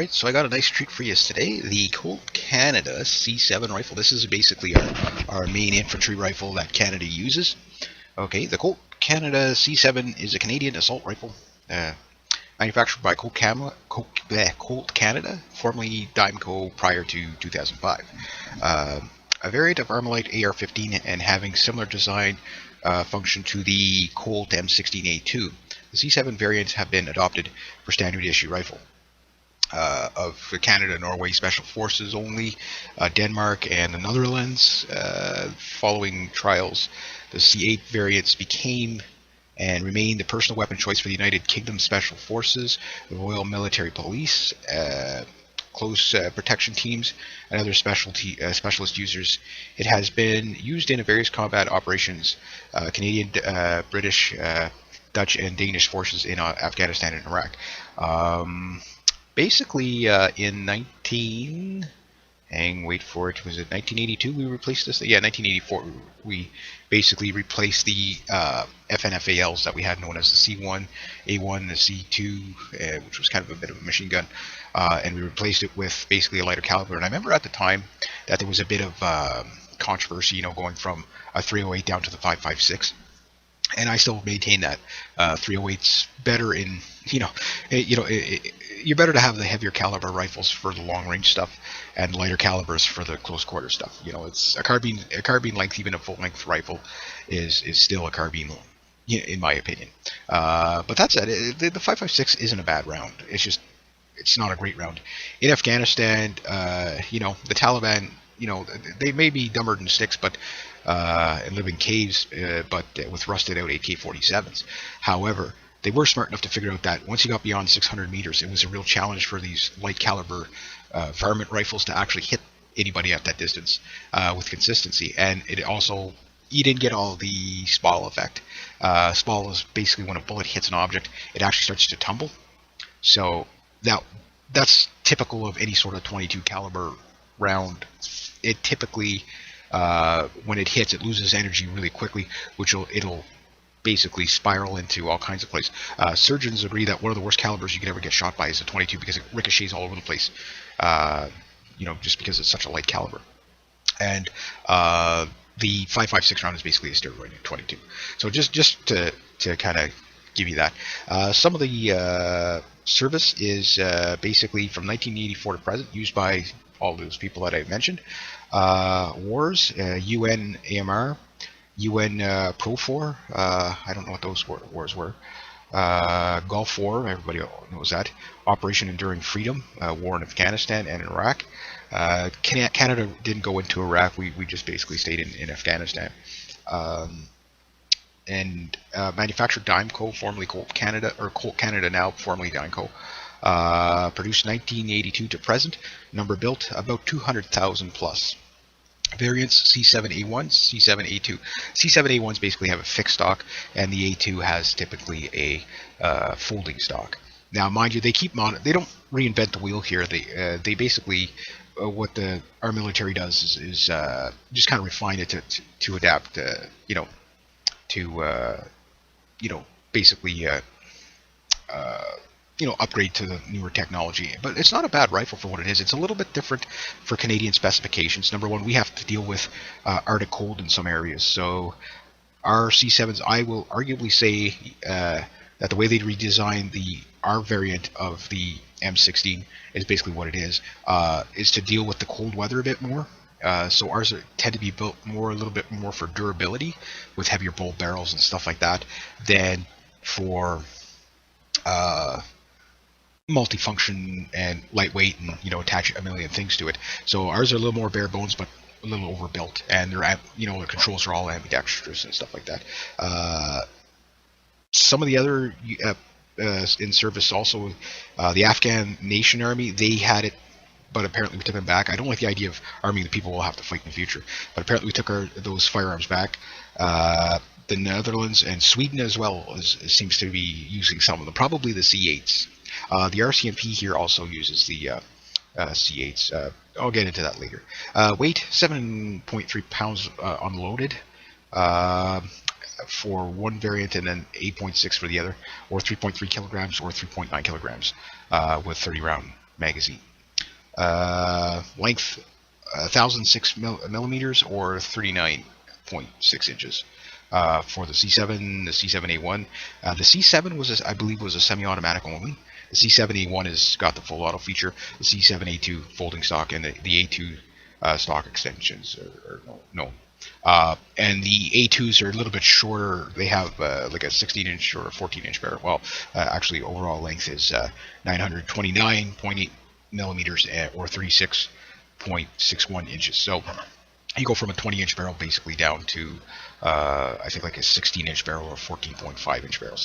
Right, so I got a nice treat for you today. The Colt Canada C7 rifle. This is basically our main infantry rifle that Canada uses. Okay, the Colt Canada C7 is a Canadian assault rifle manufactured by Colt Canada, formerly Dimeco prior to 2005. A variant of Armalite AR-15 and having similar design function to the Colt M16A2. The C7 variants have been adopted for standard issue rifle. Of Canada, Norway Special Forces only, Denmark, and the Netherlands. Following trials, the C8 variants became and remain the personal weapon choice for the United Kingdom Special Forces, the Royal Military Police, close protection teams, and other specialist users. It has been used in various combat operations, Canadian, British, Dutch, and Danish forces in Afghanistan and Iraq. Basically, in 1982 we replaced this? Yeah, 1984 we basically replaced the FNFALs that we had known as the C1, A1, the C2, which was kind of a bit of a machine gun, and we replaced it with basically a lighter caliber. And I remember at the time that there was a bit of controversy, going from a 308 down to the 5.56. And I still maintain that 308's better in, you're better to have the heavier caliber rifles for the long range stuff, and lighter calibers for the close quarter stuff. It's a carbine length, even a full length rifle, is still a carbine, in my opinion. But that said, the 5.56 isn't a bad round. It's not a great round. In Afghanistan, the Taliban, they may be dumber than sticks, but and live in caves, but with rusted out AK-47s. However, they were smart enough to figure out that once you got beyond 600 meters, it was a real challenge for these light caliber varmint rifles to actually hit anybody at that distance with consistency. And it also, you didn't get all the spall effect. Spall is basically when a bullet hits an object, it actually starts to tumble. So that's typical of any sort of 22 caliber round. It typically, when it hits, it loses energy really quickly, which it'll basically spiral into all kinds of places. Surgeons agree that one of the worst calibers you could ever get shot by is a 22 because it ricochets all over the place, just because it's such a light caliber. And the 5.56 round is basically a steroid 22. So just to kind of give you that. Some of the service is basically from 1984 to present, used by all those people that I mentioned. Wars, UN AMR, UN Profor, I don't know what those wars were. Gulf War, everybody knows that. Operation Enduring Freedom, war in Afghanistan and Iraq. Canada didn't go into Iraq, we just basically stayed in Afghanistan. And manufactured Dimeco, formerly Colt Canada, or Colt Canada now, formerly Dimeco. Produced 1982 to present. Number built about 200,000 plus. Variants C7A1, C7A2. C7A1s basically have a fixed stock, and the A2 has typically a folding stock. Now, mind you, they don't reinvent the wheel here. They basically what our military does is just kind of refine it to adapt. Basically upgrade to the newer technology. But it's not a bad rifle for what it is. It's a little bit different for Canadian specifications. Number one, we have to deal with Arctic cold in some areas. So our C7s, I will arguably say that the way they redesigned our variant of the M16 is basically what it is to deal with the cold weather a bit more. So ours tend to be built a little bit more for durability, with heavier bolt barrels and stuff like that, than for multifunction and lightweight and attach a million things to it. So ours are a little more bare bones, but a little overbuilt, and the controls are all ambidextrous and stuff like that. Some of the other in service also, the Afghan Nation Army, they had it, but apparently we took them back. I don't like the idea of arming the people we'll have to fight in the future, but apparently we took those firearms back. The Netherlands and Sweden as well seems to be using some of them, probably the C8s. The RCMP here also uses the C8s. I'll get into that later. Weight, 7.3 pounds unloaded for one variant, and then 8.6 for the other, or 3.3 kilograms or 3.9 kilograms with 30 round magazine. Length 1,006 millimeters or 39.6 inches. For the C7, the C7A1, the C7 was, I believe, was a semi-automatic only. The C7A1 has got the full auto feature. The C7A2 folding stock, and the A2 stock extensions are no. And the A2s are a little bit shorter. They have like a 16-inch or a 14-inch barrel. Well, actually, overall length is 929.8 millimeters or 36.61 inches. So you go from a 20-inch barrel basically down to I think like a 16-inch barrel or 14.5-inch barrel,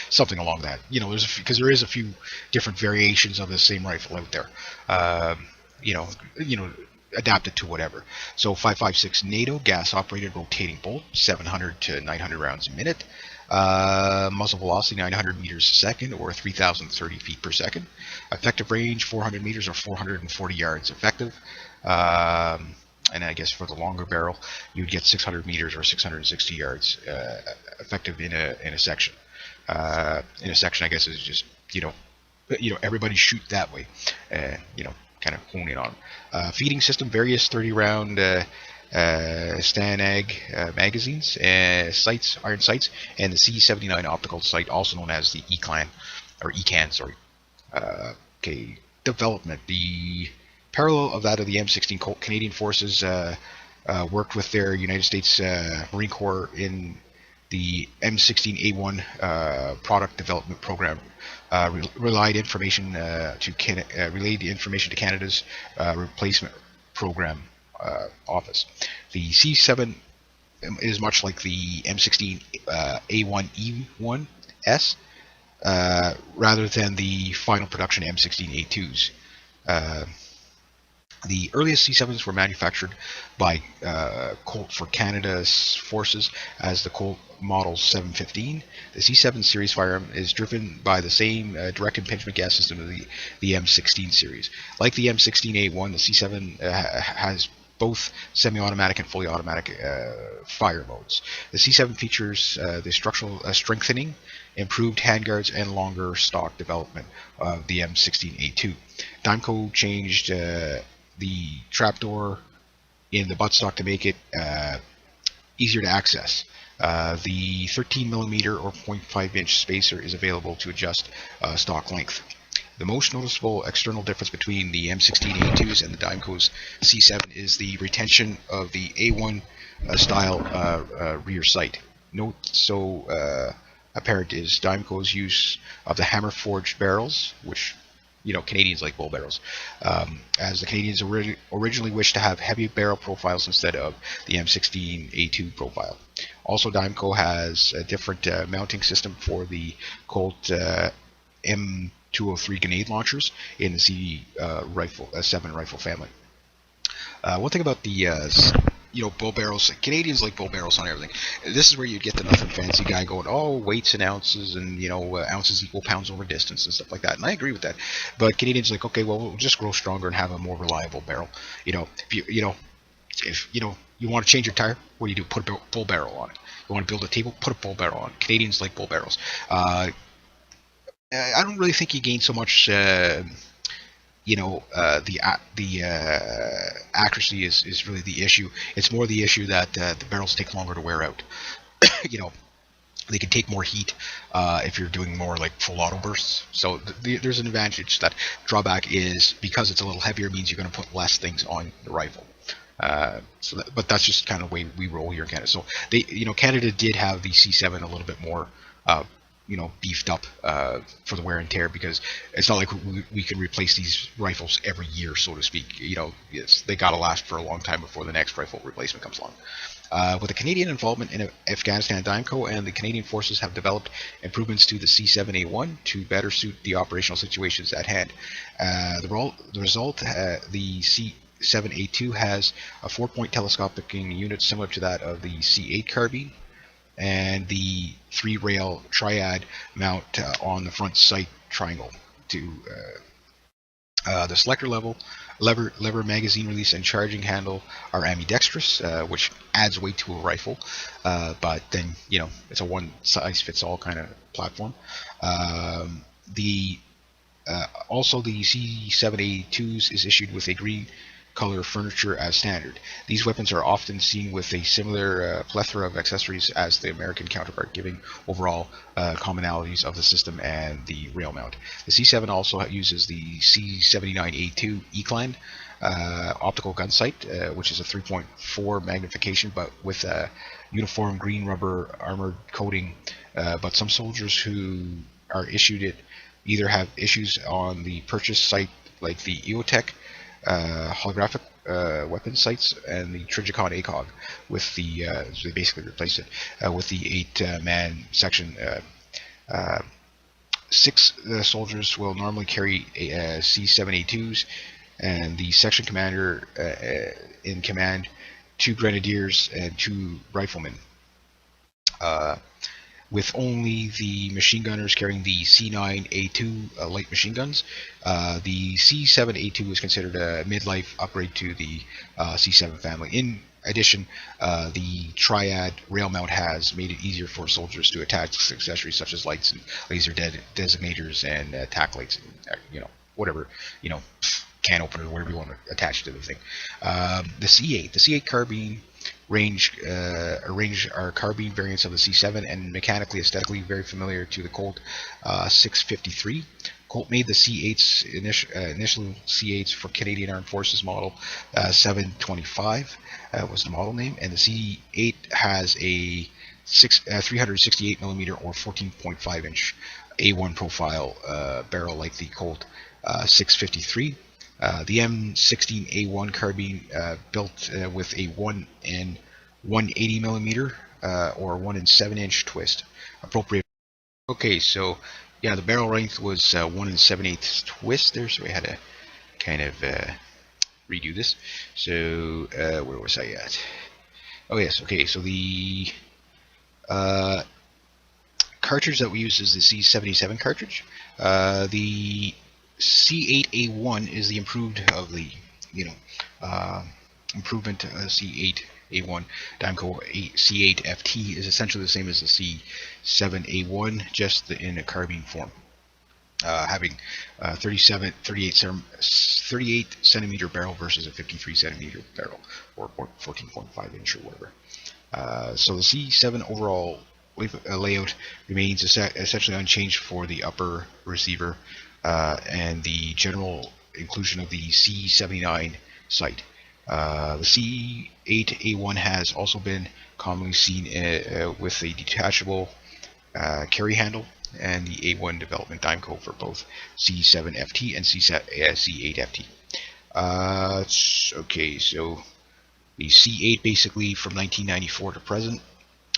something along that. There's because there is a few different variations of the same rifle out there. You know, adapted to whatever. So 5.56 NATO gas-operated rotating bolt, 700 to 900 rounds a minute. Muzzle velocity 900 meters a second or 3,030 feet per second. Effective range 400 meters or 440 yards effective. And I guess for the longer barrel, you'd get 600 meters or 660 yards effective in a section. In a section, I guess, is just everybody shoot that way. Kind of hone in on them. Feeding system, various 30-round Stanag magazines, sights, iron sights, and the C79 optical sight, also known as the ECAN, sorry. Okay, development. The parallel of that of the M16 Canadian Forces worked with their United States Marine Corps in the M16A1 product development program. Relayed information to Canada's replacement program office. The C7 is much like the M16 A1E1S, rather than the final production M16A2s. The earliest C7s were manufactured by Colt for Canada's forces as the Colt Model 715. The C7 series firearm is driven by the same direct impingement gas system of the M16 series. Like the M16A1, the C7 has both semi-automatic and fully automatic fire modes. The C7 features the structural strengthening, improved handguards, and longer stock development of the M16A2. Dimeco changed the trapdoor in the buttstock to make it easier to access. The 13mm or 0.5-inch spacer is available to adjust stock length. The most noticeable external difference between the M16A2s and the Dimeco's C7 is the retention of the A1 style rear sight. Note so apparent is Dimeco's use of the hammer forged barrels, which Canadians like bull barrels, as the Canadians originally wished to have heavy barrel profiles instead of the M16A2 profile. Also, Dimeco has a different mounting system for the Colt M203 grenade launchers in the C7 rifle family. One thing about the bull barrels, Canadians like bull barrels on everything. This is where you get the nothing fancy guy going, oh, weights and ounces, and ounces equal pounds over distance and stuff like that. And I agree with that. But Canadians are like, okay, well, we'll just grow stronger and have a more reliable barrel. If you want to change your tire, what do? Put a bull barrel on it. You want to build a table, put a bull barrel on it. Canadians like bull barrels. I don't really think you gain so much. The accuracy is really the issue. It's more the issue that the barrels take longer to wear out. They can take more heat if you're doing more like full auto bursts. So there's an advantage. That drawback is because it's a little heavier means you're going to put less things on the rifle. But that's just kind of the way we roll here in Canada. So Canada did have the C7 a little bit more beefed up for the wear and tear, because it's not like we can replace these rifles every year, so to speak. They got to last for a long time before the next rifle replacement comes along. With the Canadian involvement in Afghanistan, Dimeco and the Canadian forces have developed improvements to the C7A1 to better suit the operational situations at hand. The result, the C7A2 has a 4-point telescoping unit similar to that of the C8 carbine, and the 3-rail triad mount on the front sight triangle. To the selector lever, magazine release, and charging handle are ambidextrous, which adds weight to a rifle, but then it's a one-size-fits-all kind of platform. The Also, the C7A2s is issued with a green color furniture as standard. These weapons are often seen with a similar plethora of accessories as the American counterpart, giving overall commonalities of the system and the rail mount. The C7 also uses the C79A2 Eclan optical gun sight, which is a 3.4 magnification, but with a uniform green rubber armored coating. But some soldiers who are issued it either have issues on the purchase site, like the EOTech holographic weapon sights and the Trijicon ACOG with the so they basically replaced it with the 8-man section. Six soldiers will normally carry C7A2s, and the section commander in command, 2 grenadiers and 2 riflemen. With only the machine gunners carrying the C9A2 light machine guns. The C7A2 is considered a midlife upgrade to the C7 family. In addition, the Triad rail mount has made it easier for soldiers to attach accessories such as lights and laser designators and tack lights, and whatever, can opener, whatever you want to attach to the thing. The C8 carbine range are carbine variants of the C7 and mechanically, aesthetically very familiar to the Colt 653. Colt made the C8s initial C8s for Canadian Armed Forces model 725 was the model name, and the C8 has a 368 millimeter or 14.5 inch A1 profile barrel like the Colt 653. The M16A1 carbine built with a 1 in 180 millimeter or 1 in 7 inch twist, appropriate. Okay, so yeah, the barrel length was 1 in 7/8 twist there, so we had to kind of redo this. So where was I at? Oh yes, okay. So the cartridge that we use is the C77 cartridge. The C8A1 is the improved of the, improvement. C8A1 Dimco C8FT is essentially the same as the C7A1, just in a carbine form, having 38 centimeter barrel versus a 53 centimeter barrel, or 14.5 inch or whatever. So the C7 overall layout remains essentially unchanged for the upper receiver and the general inclusion of the C79 sight. The C8A1 has also been commonly seen with a detachable carry handle, and the A1 development Dimco for both C7FT and C8FT. Okay, so the C8 basically from 1994 to present.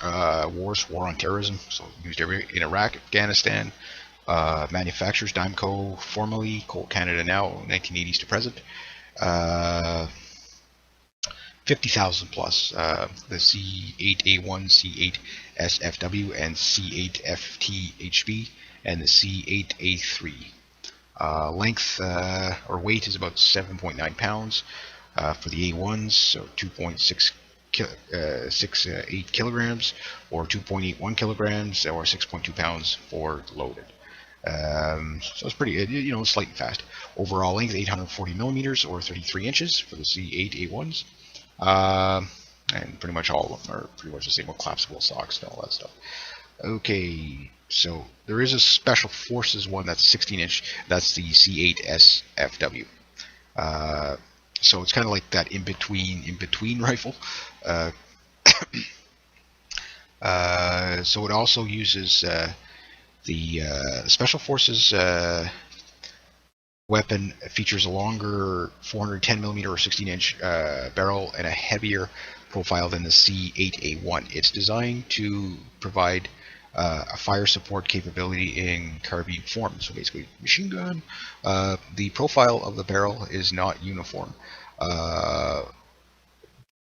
War on terrorism, so used in Iraq, Afghanistan. Manufacturers Dimco formerly, Colt Canada now, 1980s to present. 50,000 plus. The C8A1, C8SFW, and C8FTHB, and the C8A3. Length or weight is about 7.9 pounds for the A1s, so 2.68 kilograms, or 2.81 kilograms, or 6.2 pounds for loaded. So it's pretty, it's light and fast. Overall length 840 millimeters or 33 inches for the C8A1s. And pretty much all of them are pretty much the same with collapsible stocks and all that stuff. Okay, so there is a special forces one that's 16 inch. That's the C8SFW. So it's kind of like that in between rifle. So it also uses the special forces weapon features a longer 410 millimeter or 16 inch barrel and a heavier profile than the C8A1. It's designed to provide a fire support capability in carbine form, so basically machine gun. The profile of the barrel is not uniform,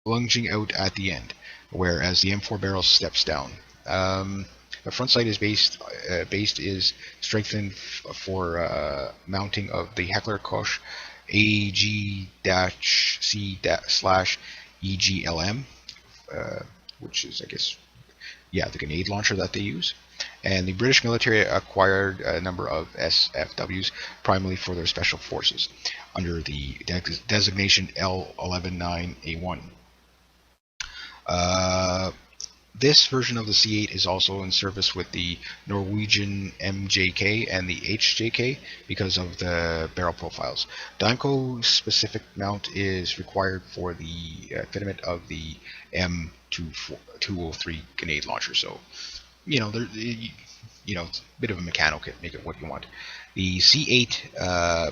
lunging out at the end, whereas the M4 barrel steps down. The front sight is based is strengthened for mounting of the Heckler Koch AG-C/EGLM, which is, I guess, the grenade launcher that they use. And the British military acquired a number of SFWs, primarily for their special forces, under the designation L119A1. This version of the C8 is also in service with the Norwegian MJK and the HJK because of the barrel profiles. Daimco specific mount is required for the fitment of the M203 grenade launcher. So, there, it's a bit of a mechanical kit. Make it what you want. The C8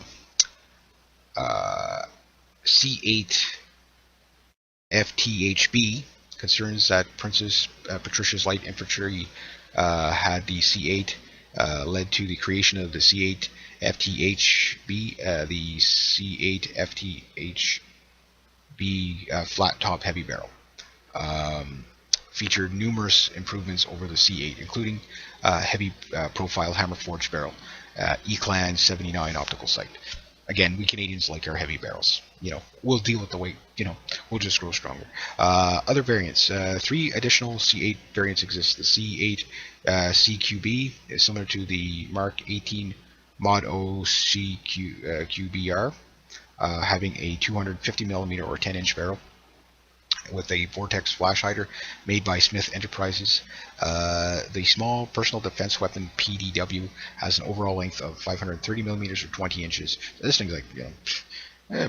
C8 FTHB concerns that Princess Patricia's Light Infantry had the C8 led to the creation of the C8 FTHB. The C8 FTHB flat top heavy barrel featured numerous improvements over the C8, including heavy profile hammer forged barrel, E-Clan 79 optical sight. Again, we Canadians like our heavy barrels. We'll deal with the weight. We'll just grow stronger. Other variants. 3 additional C8 variants exist. The C8 CQB is similar to the Mark 18 Mod O CQBR, having a 250mm or 10-inch barrel with a Vortex flash hider made by Smith Enterprises. The small personal defense weapon PDW has an overall length of 530mm or 20 inches. This thing's like,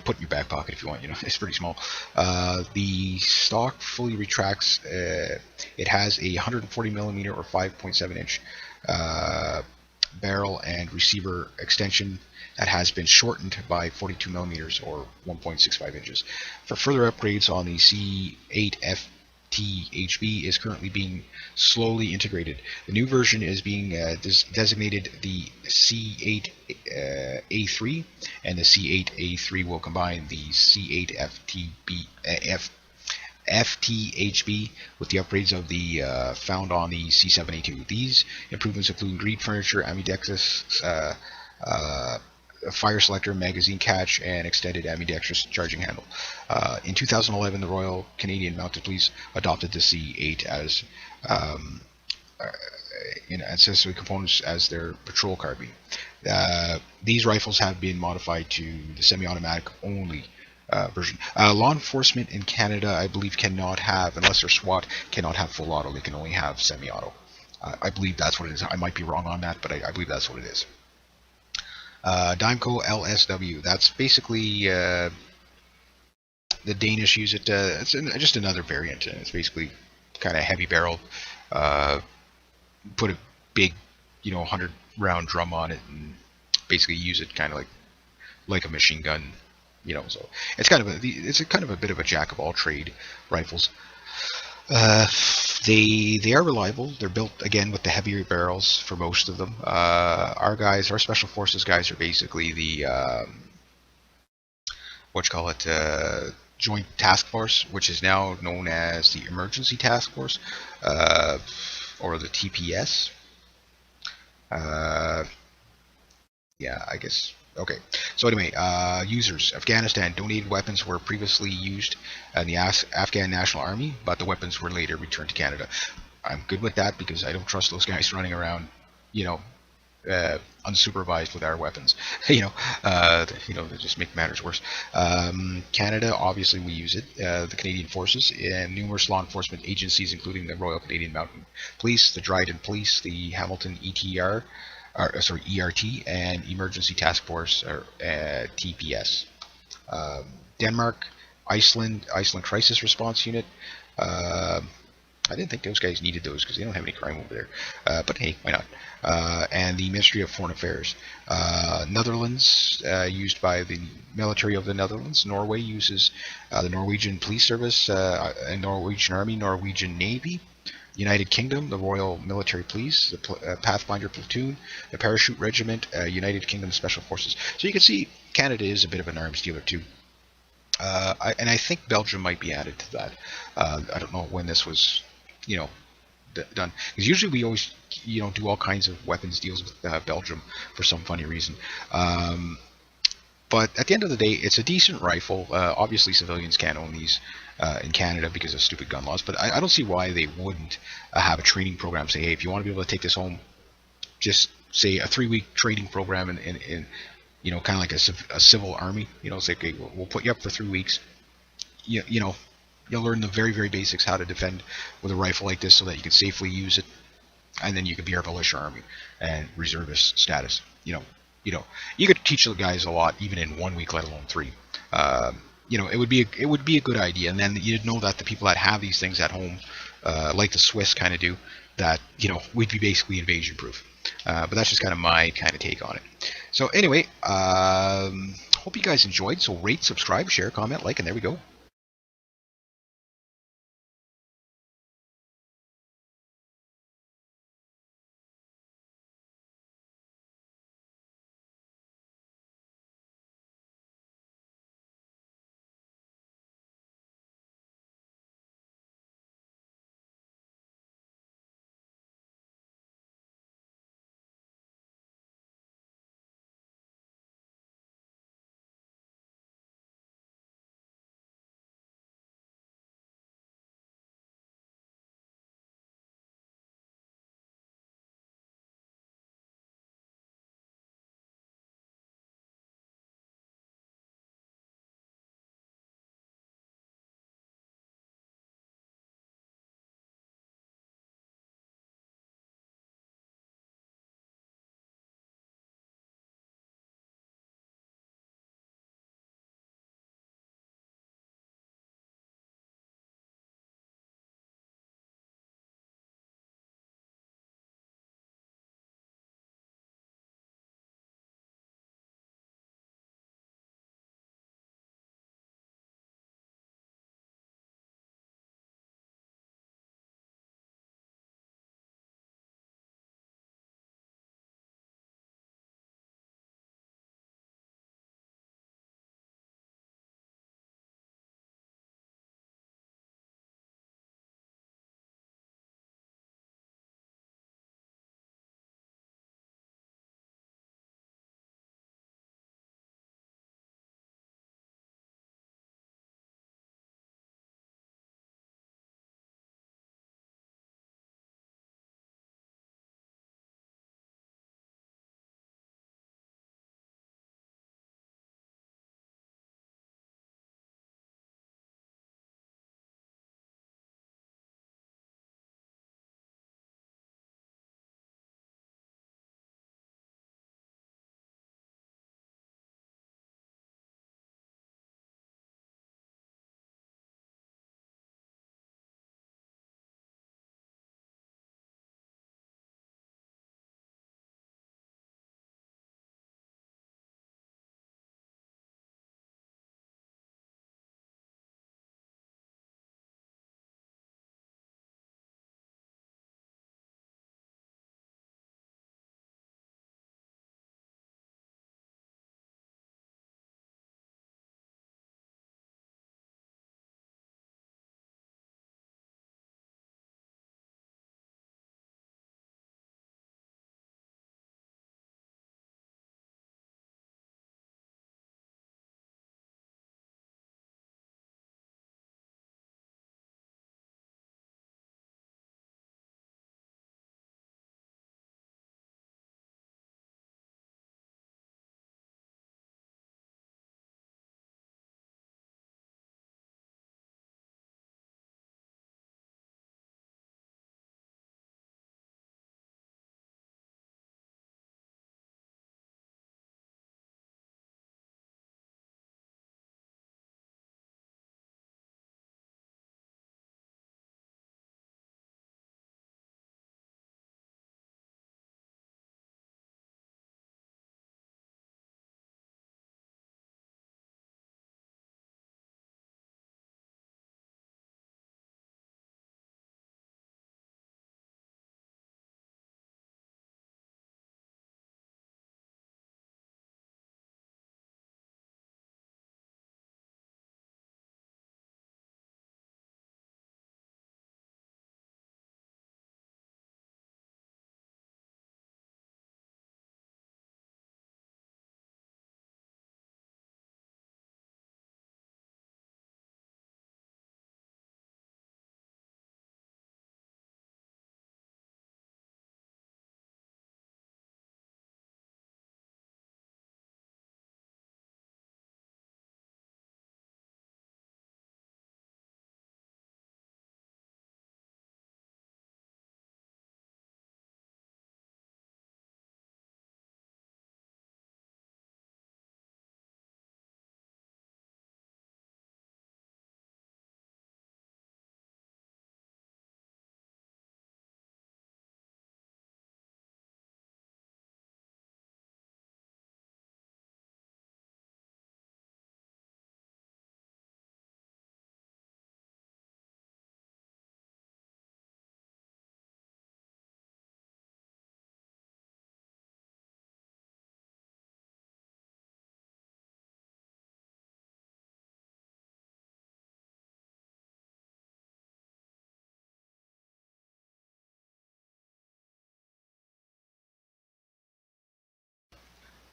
put in your back pocket if you want. It's pretty small. The stock fully retracts. It has a 140mm or 5.7-inch barrel and receiver extension that has been shortened by 42mm or 1.65 inches. For further upgrades on the C8 FTHB is currently being slowly integrated. The new version is being designated the C8 A3, and the C8 A3 will combine the C8 FTHB with the upgrades of the found on the C7A2. These improvements include green furniture, ambidextrous fire selector, magazine catch, and extended ambidextrous charging handle. In 2011, the Royal Canadian Mounted Police adopted the C8 as accessory components as their patrol carbine. These rifles have been modified to the semi-automatic only version. Law enforcement in Canada, I believe, cannot have, unless they're SWAT, cannot have full auto. They can only have semi-auto. I believe that's what it is. I might be wrong on that, but I believe that's what it is. Daimco LSW. That's basically the Danish use it. It's just another variant. It's basically kind of heavy barrel. Put a big, 100-round drum on it, and basically use it kind of like a machine gun. So it's kind of a bit of a jack of all trade rifles. They are reliable. They're built again with the heavier barrels for most of them. Our special forces guys are basically the Joint Task Force, which is now known as the Emergency Task Force, or the TPS. Yeah, I guess. Okay, so anyway, users. Afghanistan. Donated weapons were previously used in the Afghan National Army, but the weapons were later returned to Canada. I'm good with that because I don't trust those guys running around, unsupervised with our weapons. They just make matters worse. Canada, obviously we use it. The Canadian Forces and numerous law enforcement agencies, including the Royal Canadian Mounted Police, the Dryden Police, the Hamilton ERT, and Emergency Task Force, or TPS. Denmark, Iceland Crisis Response Unit. I didn't think those guys needed those because they don't have any crime over there. But hey, why not? And the Ministry of Foreign Affairs. Netherlands, used by the military of the Netherlands. Norway uses the Norwegian Police Service, Norwegian Army, Norwegian Navy. United Kingdom, the Royal Military Police, the Pathfinder Platoon, the Parachute Regiment, United Kingdom Special Forces. So you can see Canada is a bit of an arms dealer too. And I think Belgium might be added to that. I don't know when this was, done. Because usually we always, do all kinds of weapons deals with Belgium for some funny reason. But at the end of the day, it's a decent rifle. Obviously, civilians can't own these in Canada because of stupid gun laws. But I don't see why they wouldn't have a training program. Say, hey, if you want to be able to take this home, just say a 3 week training program in kind of like a civil army. It's like, okay, we'll put you up for 3 weeks. You know, you'll learn the very, very basics how to defend with a rifle like this so that you can safely use it, and then you could be our militia army and reservist status. You could teach the guys a lot even in 1 week, let alone three. It would be a good idea, and then you'd know that the people that have these things at home, like the Swiss kind of do, that we'd be basically invasion proof. But that's just kind of my kind of take on it. So anyway, hope you guys enjoyed. So rate, subscribe, share, comment, like, and there we go.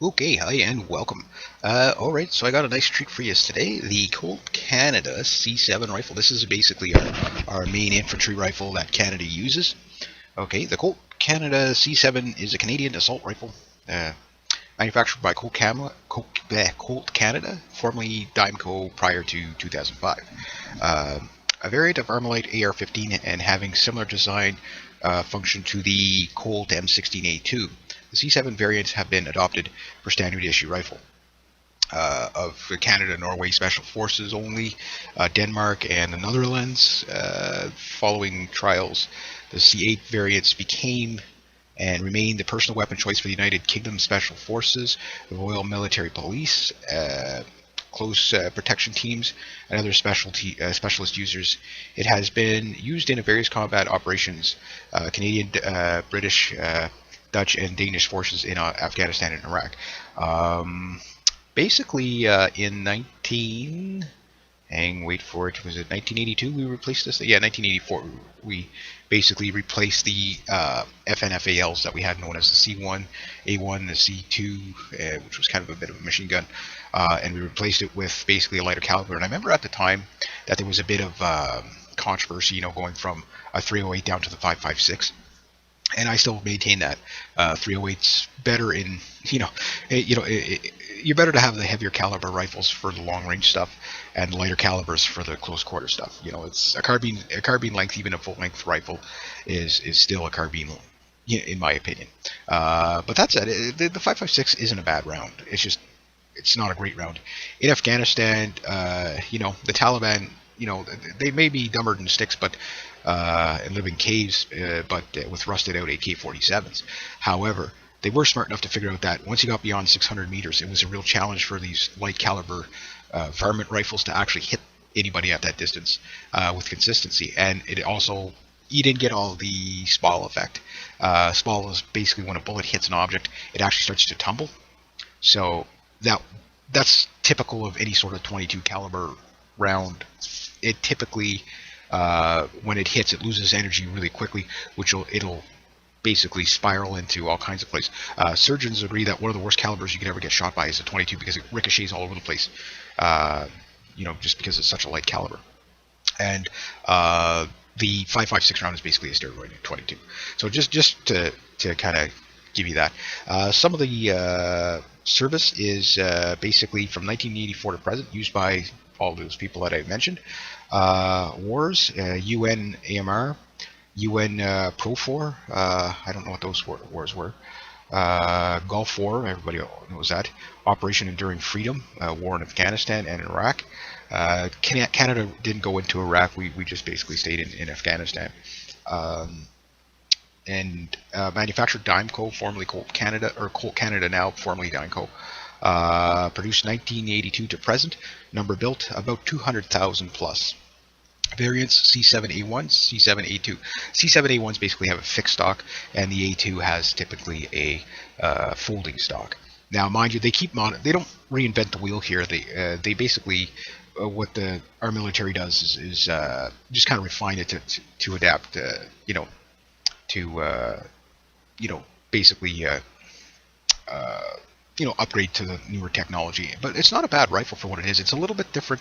Okay, hi and welcome. Alright, so I got a nice treat for you today. The Colt Canada C7 rifle. This is basically our main infantry rifle that Canada uses. Okay, the Colt Canada C7 is a Canadian assault rifle manufactured by Colt Canada, formerly Dimeco prior to 2005. A variant of Armalite AR-15 and having similar design function to the Colt M16A2. The C7 variants have been adopted for standard issue rifle. Of Canada, Norway Special Forces only, Denmark, and the Netherlands. Following trials, the C8 variants became and remain the personal weapon choice for the United Kingdom Special Forces, the Royal Military Police, close protection teams, and other specialist users. It has been used in various combat operations, Canadian, British, Dutch, and Danish forces in Afghanistan and Iraq. Basically, in 1982 we replaced this? Yeah, 1984 we basically replaced the FNFALs that we had known as the C1, A1, the C2, which was kind of a bit of a machine gun, and we replaced it with basically a lighter caliber. And I remember at the time that there was a bit of controversy, going from a 308 down to the 5.56. And I still maintain that 308's better in, you're better to have the heavier caliber rifles for the long range stuff and lighter calibers for the close quarter stuff. It's a carbine length, even a full length rifle is still a carbine, in my opinion. But that said, the 5.56 isn't a bad round. It's not a great round. In Afghanistan, the Taliban, they may be dumber than sticks, but and live in caves, but with rusted out AK-47s. However, they were smart enough to figure out that once you got beyond 600 meters, it was a real challenge for these light caliber varmint rifles to actually hit anybody at that distance with consistency. And it also, you didn't get all the SPAL effect. SPAL is basically when a bullet hits an object, it actually starts to tumble. So that's typical of any sort of 22 caliber round. It typically, when it hits, it loses energy really quickly, which it'll basically spiral into all kinds of places. Surgeons agree that one of the worst calibers you could ever get shot by is a 22 because it ricochets all over the place, just because it's such a light caliber. And the 5.56 round is basically a steroid 22. So just to kind of give you that. Some of the service is basically from 1984 to present, used by all those people that I mentioned. Wars, UN AMR, UN Profor, I don't know what those wars were. Gulf War, everybody knows that. Operation Enduring Freedom, war in Afghanistan and Iraq. Canada didn't go into Iraq, we just basically stayed in Afghanistan. And manufactured Dimeco, formerly Colt Canada, or Colt Canada now, formerly Dimeco. Produced 1982 to present. Number built about 200,000 plus. Variants C7A1, C7A2. C7A1s basically have a fixed stock, and the A2 has typically a folding stock. Now, mind you, they don't reinvent the wheel here. They basically what our military does is just kind of refine it to adapt, basically upgrade to the newer technology. But it's not a bad rifle for what it is. It's a little bit different